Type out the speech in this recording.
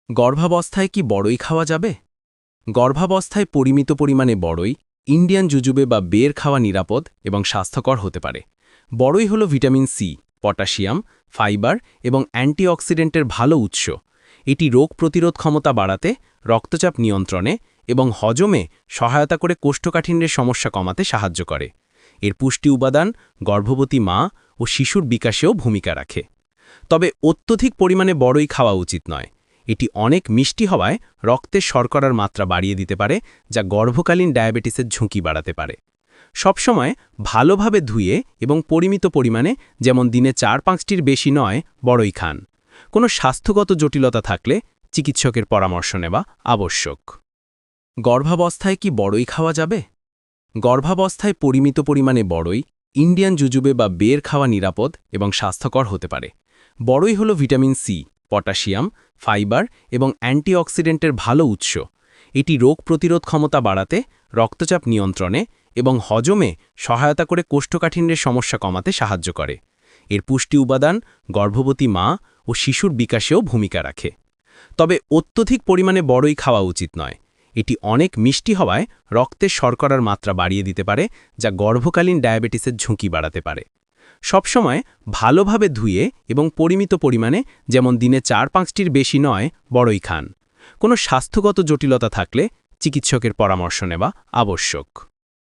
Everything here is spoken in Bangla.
গর্ভাবস্থায় কি বড়ই খাওয়া যাবে? গর্ভাবস্থায় পরিমিত পরিমাণে বড়ই, ইন্ডিয়ান জুজুবে বা বের খাওয়া নিরাপদ এবং স্বাস্থ্যকর হতে পারে। বড়ই হল ভিটামিন সি, পটাশিয়াম, ফাইবার এবং অ্যান্টিঅক্সিডেন্টের ভালো উৎস। এটি রোগ প্রতিরোধ ক্ষমতা বাড়াতে, রক্তচাপ নিয়ন্ত্রণে এবং হজমে সহায়তা করে কোষ্ঠকাঠিন্যের সমস্যা কমাতে সাহায্য করে। এর পুষ্টি উপাদান গর্ভবতী মা ও শিশুর বিকাশেও ভূমিকা রাখে। তবে অত্যধিক পরিমাণে বড়ই খাওয়া উচিত নয়। এটি অনেক মিষ্টি হওয়ায় রক্তের শর্করার মাত্রা বাড়িয়ে দিতে পারে, যা গর্ভকালীন ডায়াবেটিসের ঝুঁকি বাড়াতে পারে। সবসময় ভালোভাবে ধুয়ে এবং পরিমিত পরিমাণে, যেমন দিনে ৪-৫টির বেশি নয়, বড়ই খান। কোনো স্বাস্থ্যগত জটিলতা থাকলে চিকিৎসকের পরামর্শ নেওয়া আবশ্যক। গর্ভাবস্থায় কি বড়ই খাওয়া যাবে? গর্ভাবস্থায় পরিমিত পরিমাণে বড়ই, ইন্ডিয়ান জুজুবে বা বের খাওয়া নিরাপদ এবং স্বাস্থ্যকর হতে পারে। বড়ই হল ভিটামিন সি, পটাশিয়াম, ফাইবার এবং অ্যান্টিঅক্সিডেন্টের ভালো উৎস। এটি রোগ প্রতিরোধ ক্ষমতা বাড়াতে, রক্তচাপ নিয়ন্ত্রণে এবং হজমে সহায়তা করে কোষ্ঠকাঠিন্যের সমস্যা কমাতে সাহায্য করে। এর পুষ্টি উপাদান গর্ভবতী মা ও শিশুর বিকাশেও ভূমিকা রাখে। তবে অত্যধিক পরিমাণে বড়ই খাওয়া উচিত নয়। এটি অনেক মিষ্টি হওয়ায় রক্তের শর্করার মাত্রা বাড়িয়ে দিতে পারে, যা গর্ভকালীন ডায়াবেটিসের ঝুঁকি বাড়াতে পারে। সবসময় ভালোভাবে ধুয়ে এবং পরিমিত পরিমাণে, যেমন দিনে ৪-৫টির বেশি নয়, বড়ই খান। কোনো স্বাস্থ্যগত জটিলতা থাকলে চিকিৎসকের পরামর্শ নেওয়া আবশ্যক।